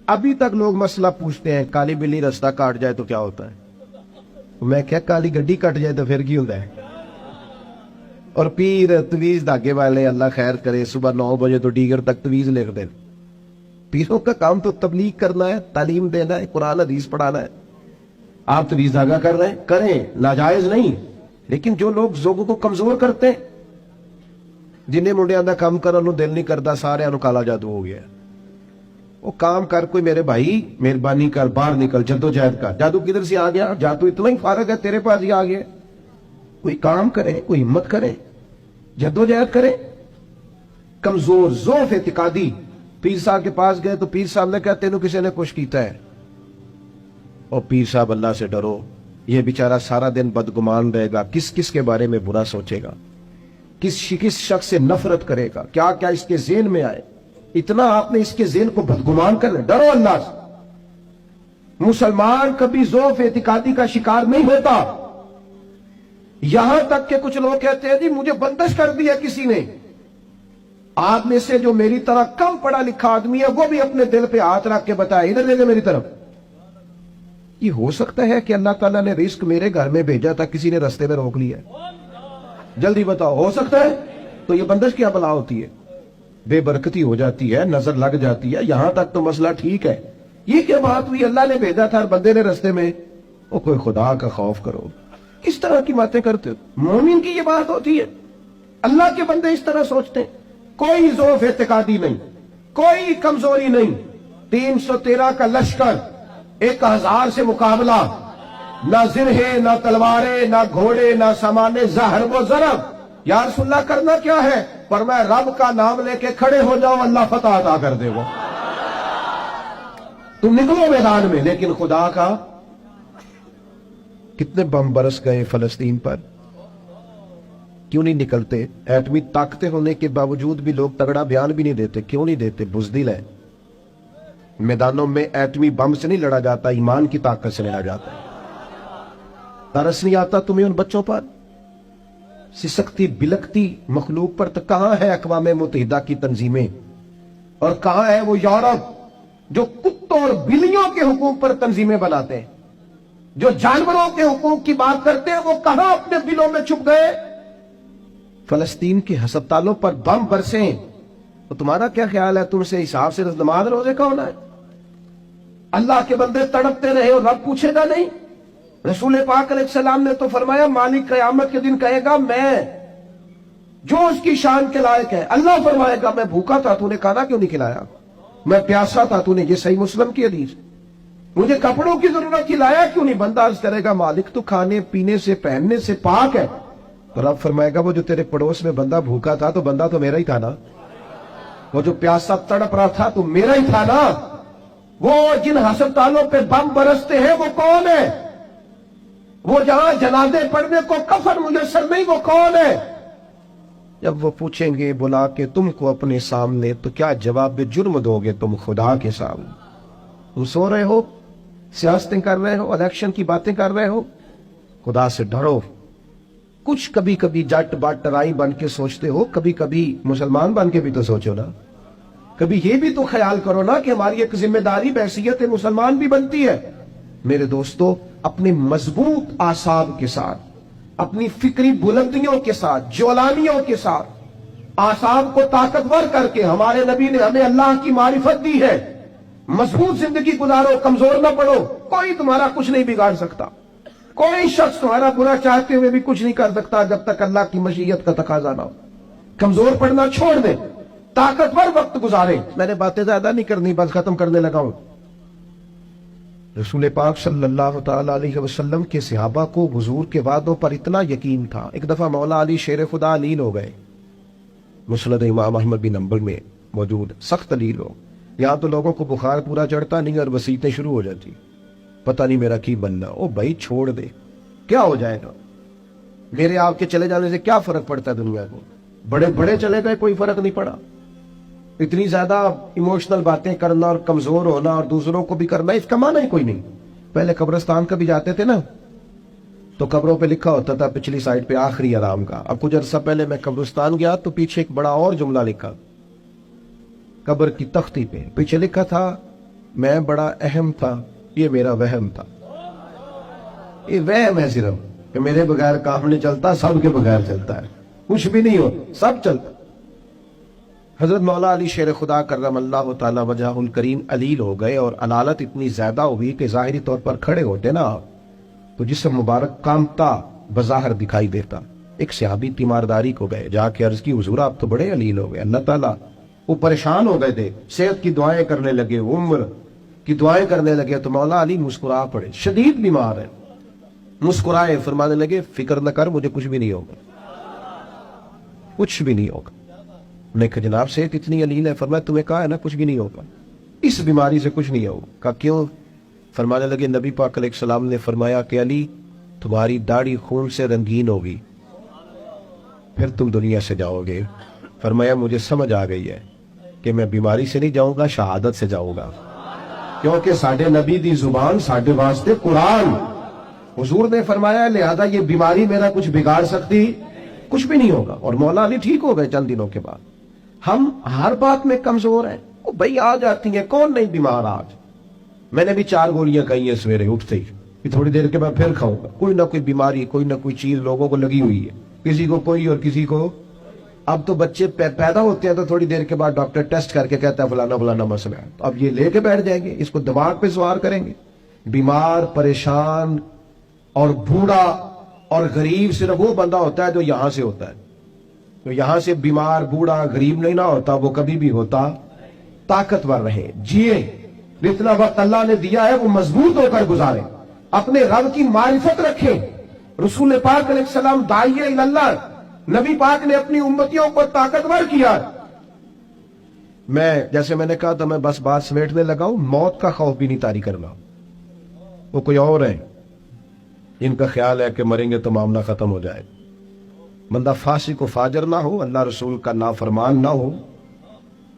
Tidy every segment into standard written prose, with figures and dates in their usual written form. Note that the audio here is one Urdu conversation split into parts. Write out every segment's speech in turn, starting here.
ابھی تک لوگ مسئلہ پوچھتے ہیں کالی بلی رستہ کاٹ جائے تو کیا ہوتا ہے؟ میں کیا کالی گڈی کٹ جائے تو پھر کی ہوتا ہے؟ اور پیر تویز دھاگے والے اللہ خیر کرے صبح 9 بجے تو ڈیگر تک تویز لکھ دیں. پیروں کا کام تو تبلیغ کرنا ہے، تعلیم دینا ہے، قرآن حدیث پڑھانا ہے. آپ تویز دھاگا کر رہے ہیں کریں، ناجائز نہیں، لیکن جو لوگ لوگوں کو کمزور کرتے ہیں، جنہیں منڈیاں دا کام کرن نو دل نہیں کرتا، سارے انو کالا جادو ہو گیا. وہ کام کر کوئی میرے بھائی، مہربانی کر، باہر نکل، جدوجہد کر. جادو کدھر سے آ گیا؟ جادو اتنا ہی فارغ ہے تیرے پاس ہی آ گیا. کوئی کام کرے، کوئی ہمت کرے، جدوجہد کرے. کمزور ضعف اعتقادی پیر صاحب کے پاس گئے تو پیر صاحب نے کہا تینوں کسی نے کچھ کیتا ہے. اور پیر صاحب اللہ سے ڈرو، یہ بیچارہ سارا دن بدگمان رہے گا، کس کس کے بارے میں برا سوچے گا، کس شخص سے نفرت کرے گا، کیا کیا اس کے ذہن میں آئے. اتنا آپ نے اس کے ذہن کو بدگمان کرنا. ڈرو اللہ سے. مسلمان کبھی ضعف اعتقادی کا شکار نہیں ہوتا. یہاں تک کہ کچھ لوگ کہتے ہیں جی مجھے بندش کر دیا کسی نے. آپ میں سے جو میری طرح کم پڑھا لکھا آدمی ہے وہ بھی اپنے دل پہ ہاتھ رکھ کے بتائے ادھر دیکھے میری طرف. یہ ہو سکتا ہے کہ اللہ تعالیٰ نے رزق میرے گھر میں بھیجا تھا، کسی نے رستے میں روک لیا؟ جلدی بتاؤ، ہو سکتا ہے؟ تو یہ بندش کیا بلا ہوتی ہے؟ بے برکتی ہو جاتی ہے، نظر لگ جاتی ہے. یہاں تک تو مسئلہ ٹھیک ہے. یہ کیا بات ہوئی؟ اللہ نے بھیجا تھا اور بندے نے رستے میں. وہ کوئی خدا کا خوف کرو. کس طرح کی باتیں کرتے ہو؟ مومن کی یہ بات ہوتی ہے؟ اللہ کے بندے اس طرح سوچتے ہیں. کوئی ضعف اعتقادی نہیں، کوئی کمزوری نہیں. 313 کا لشکر، 1000 سے مقابلہ، نہ زرہیں، نہ تلواریں، نہ گھوڑے، نہ سامان زہر و ضرب. یا رسول اللہ کرنا کیا ہے؟ فرمایا رب کا نام لے کے کھڑے ہو جاؤ، اللہ فتح عطا کر دے. وہ تم نکلو میدان میں. لیکن خدا کا کتنے بم برس گئے فلسطین پر، کیوں نہیں نکلتے؟ ایٹمی طاقتیں ہونے کے باوجود بھی لوگ تگڑا بیان بھی نہیں دیتے. کیوں نہیں دیتے؟ بزدل ہے. میدانوں میں ایٹمی بم سے نہیں لڑا جاتا، ایمان کی طاقت سے لڑا جاتا ہے. ترس نہیں آتا تمہیں ان بچوں پر؟ سسکتی بلکتی مخلوق پر. تو کہاں ہے اقوام متحدہ کی تنظیمیں؟ اور کہاں ہے وہ یورپ جو کتوں اور بلیوں کے حقوق پر تنظیمیں بناتے ہیں؟ جو جانوروں کے حقوق کی بات کرتے ہیں وہ کہاں اپنے دلوں میں چھپ گئے؟ فلسطین کے ہسپتالوں پر بم برسیں تو تمہارا کیا خیال ہے؟ تم سے حساب سے نماز روزے کا ہونا ہے؟ اللہ کے بندے تڑپتے رہے اور رب پوچھے گا نہیں. رسول پاک علیہ السلام نے تو فرمایا مالک قیامت کے دن کہے گا میں جو اس کی شان کے لائق ہے. اللہ فرمائے گا میں بھوکا تھا تو نے کھانا کیوں نہیں کھلایا، میں پیاسا تھا تو نے، یہ صحیح مسلم کی حدیث، مجھے کپڑوں کی ضرورت کھلایا کیوں نہیں. بندہ عرض کرے گا مالک تو کھانے پینے سے پہننے سے پاک ہے. تو رب فرمائے گا وہ جو تیرے پڑوس میں بندہ بھوکا تھا تو بندہ تو میرا ہی تھا نا، وہ جو پیاسا تڑپ رہا تھا تو میرا ہی تھا نا. وہ جن ہسپتالوں پہ بم برستے ہیں وہ کون ہے؟ وہ جہاں جنازے پڑھنے کو کفن میسر نہیں، وہ کون ہے؟ جب وہ پوچھیں گے بلا کے تم کو اپنے سامنے تو کیا جواب جرم دو گے تم خدا کے سامنے؟ تم سو رہے ہو، سیاستیں کر رہے ہو، الیکشن کی باتیں کر رہے ہو. خدا سے ڈرو. کچھ کبھی کبھی جٹ بٹ رائی بن کے سوچتے ہو، کبھی کبھی مسلمان بن کے بھی تو سوچو نا. کبھی یہ بھی تو خیال کرو نا کہ ہماری ایک ذمہ داری بحیثیت مسلمان بھی بنتی ہے. میرے دوستو، اپنے مضبوط اعصاب کے ساتھ، اپنی فکری بلندیوں کے ساتھ، جولانیوں کے ساتھ، اعصاب کو طاقتور کر کے ہمارے نبی نے ہمیں اللہ کی معرفت دی ہے. مضبوط زندگی گزارو، کمزور نہ پڑو. کوئی تمہارا کچھ نہیں بگاڑ سکتا، کوئی شخص تمہارا برا چاہتے ہوئے بھی کچھ نہیں کر سکتا جب تک اللہ کی مشیت کا تقاضا نہ ہو. کمزور پڑنا چھوڑ دیں، طاقتور وقت گزاریں. میں نے باتیں زیادہ نہیں کرنی، بس ختم کرنے لگا ہوں. رسول پاک صلی اللہ تعالی علیہ وسلم کے صحابہ کو حضور کے وعدوں پر اتنا یقین تھا. ایک دفعہ مولا علی شیر خدا علیل ہو گئے. مسند امام احمد بن حنبل میں موجود، سخت علیل ہو. یہاں تو لوگوں کو بخار پورا چڑھتا نہیں اور وسیعتیں شروع ہو جاتی، پتہ نہیں میرا کی بننا. او بھائی چھوڑ دے، کیا ہو جائے گا؟ میرے آپ کے چلے جانے سے کیا فرق پڑتا ہے دنیا کو؟ بڑے بڑے چلے گئے، کوئی فرق نہیں پڑا. اتنی زیادہ ایموشنل باتیں کرنا اور کمزور ہونا اور دوسروں کو بھی کرنا، اس کا معنی ہی کوئی نہیں. پہلے قبرستان کبھی جاتے تھے نا تو قبروں پہ لکھا ہوتا تھا پچھلی سائڈ پہ آخری آرام کا. اب کچھ عرصہ پہلے میں قبرستان گیا تو پیچھے ایک بڑا اور جملہ لکھا، قبر کی تختی پہ پیچھے لکھا تھا میں بڑا اہم تھا، یہ میرا وہم تھا. یہ وہم ہے صرف کہ میرے بغیر کام نہیں چلتا، سب کے بغیر چلتا ہے. کچھ بھی نہیں ہو، سب چلتا. حضرت مولا علی شیر خدا کرم اللہ تعالی وجہ الکریم علیل ہو گئے، اور علالت اتنی زیادہ ہوئی کہ ظاہری طور پر کھڑے ہوتے نا تو جسم مبارک کامتا بظاہر دکھائی دیتا. ایک صحابی تیمارداری کو گئے، جا کے عرض کی حضور آپ تو بڑے علیل ہو گئے اللہ تعالیٰ. وہ پریشان ہو گئے تھے، صحت کی دعائیں کرنے لگے، عمر کی دعائیں کرنے لگے. تو مولا علی مسکرا پڑے، شدید بیمار ہے، مسکرائے، فرمانے لگے فکر نہ کر، مجھے کچھ بھی نہیں ہوگا، کچھ بھی نہیں ہوگا. نے کہا جناب صحت اتنی علیل ہے. فرمایا تمہیں کہا ہے نا کچھ بھی نہیں ہوگا، اس بیماری سے کچھ نہیں ہوگا. کہا کیوں؟ فرمانے لگے نبی پاک علیہ السلام نے فرمایا کہ علی تمہاری داڑھی خون سے رنگین ہوگی، پھر تم دنیا سے جاؤ گے. فرمایا مجھے سمجھ آ گئی ہے کہ میں بیماری سے نہیں جاؤں گا، شہادت سے جاؤں گا، کیونکہ ساڈے نبی دی زبان ساڈے واسطے قرآن. حضور نے فرمایا لہذا یہ بیماری میرا کچھ بگاڑ سکتی کچھ بھی نہیں ہوگا. اور مولا علی ٹھیک ہو گئے چند دنوں کے بعد. ہم ہر بات میں کمزور ہیں، وہ بھائی آ جاتی ہیں، کون نہیں بیمار آج؟ میں نے بھی 4 گولیاں کھائی ہیں سویرے اٹھتے ہی، کہ تھوڑی دیر کے بعد پھر کھاؤں گا. کوئی نہ کوئی بیماری، کوئی نہ کوئی چیز لوگوں کو لگی ہوئی ہے، کسی کو کوئی اور کسی کو. اب تو بچے پیدا ہوتے ہیں تو تھوڑی دیر کے بعد ڈاکٹر ٹیسٹ کر کے کہتا ہے فلانا فلانا مسئلہ ہے، تو اب یہ لے کے بیٹھ جائیں گے، اس کو دماغ پہ سوار کریں گے. بیمار، پریشان اور بوڑھا اور غریب صرف وہ بندہ ہوتا ہے جو یہاں سے ہوتا ہے. تو یہاں سے بیمار، بوڑھا، غریب نہیں نہ ہوتا، وہ کبھی بھی ہوتا طاقتور رہے، جیے. جتنا وقت اللہ نے دیا ہے وہ مضبوط ہو کر گزارے، اپنے رب کی معرفت رکھیں. رسول پاک علیہ السلام داعیہ اللہ، نبی پاک نے اپنی امتیوں کو طاقتور کیا. میں جیسے میں نے کہا تھا میں بس بات سمیٹنے لگا ہوں. موت کا خوف بھی نہیں طاری کرنا. وہ کوئی اور ہیں جن کا خیال ہے کہ مریں گے تو معاملہ ختم ہو جائے. بندہ فاسق و فاجر نہ ہو، اللہ رسول کا نافرمان نہ ہو،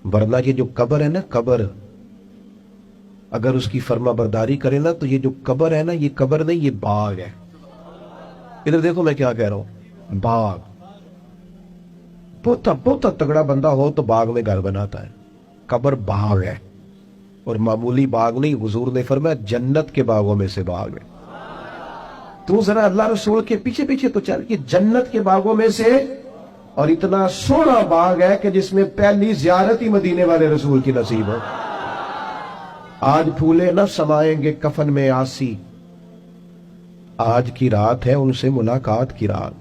ورنہ یہ جو قبر ہے نا، قبر اگر اس کی فرما برداری کرے نا تو یہ جو قبر ہے نا، یہ قبر نہیں، یہ باغ ہے. ادھر دیکھو میں کیا کہہ رہا ہوں، باغ. بہت تگڑا بندہ ہو تو باغ میں گھر بناتا ہے. قبر باغ ہے، اور معمولی باغ نہیں. حضور نے فرمایا جنت کے باغوں میں سے باغ ہے. تو ذرا اللہ رسول کے پیچھے پیچھے تو چل، یہ جنت کے باغوں میں سے، اور اتنا سونا باغ ہے کہ جس میں پہلی زیارت ہی مدینے والے رسول کی نصیب ہو. آج پھولے نہ سمائیں گے کفن میں آسی، آج کی رات ہے ان سے ملاقات کی رات.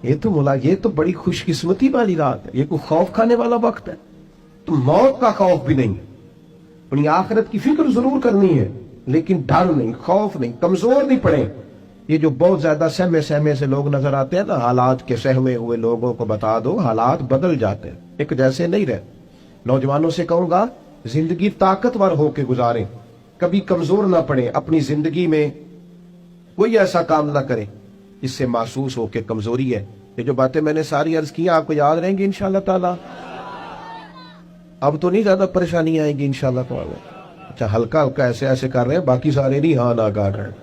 یہ تو بڑی خوش قسمتی والی رات ہے، یہ کوئی خوف کھانے والا وقت ہے. تو موت کا خوف بھی نہیں، اپنی آخرت کی فکر ضرور کرنی ہے، لیکن ڈر نہیں، خوف نہیں، کمزور نہیں پڑے. یہ جو بہت زیادہ سہمے سے لوگ نظر آتے ہیں نا، حالات کے سہمے ہوئے لوگوں کو بتا دو، حالات بدل جاتے ہیں، ایک جیسے نہیں رہے. نوجوانوں سے کہوں گا زندگی طاقتور ہو کے گزاریں، کبھی کمزور نہ پڑے. اپنی زندگی میں کوئی ایسا کام نہ کرے جس سے محسوس ہو کہ کمزوری ہے. یہ جو باتیں میں نے ساری عرض کی آپ کو یاد رہیں گی انشاءاللہ تعالی. اب تو نہیں زیادہ پریشانی آئیں گی انشاءاللہ تعالی. اچھا ہلکا ہلکا ایسے کر رہے ہیں، باقی سارے نہیں ہاں نہ کر رہے ہیں.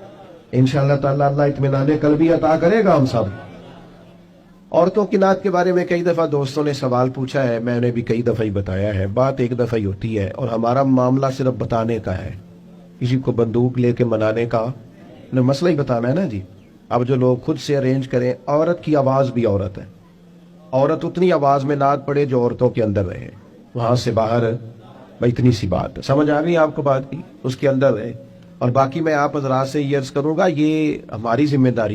انشاءاللہ تعالی اللہ اطمینان قلبی عطا کرے گا ہم سب. عورتوں کی نعت کے بارے میں کئی دفعہ دوستوں نے سوال پوچھا ہے، میں نے بھی کئی دفعہ ہی بتایا ہے. بات ایک دفعہ ہی ہوتی ہے، اور ہمارا معاملہ صرف بتانے کا ہے، کسی کو بندوق لے کے منانے کا مسئلہ ہی بتانا ہے نا جی. اب جو لوگ خود سے ارینج کریں، عورت کی آواز بھی عورت ہے. عورت اتنی آواز میں نعت پڑے جو عورتوں کے اندر رہے، وہاں سے باہر. بھائی اتنی سی بات ہے، سمجھ آ گئی آپ کو بات کی، اس کے اندر رہے. اور باقی میں آپ حضرات سے یہ عرض کروں گا، یہ ہماری ذمہ داری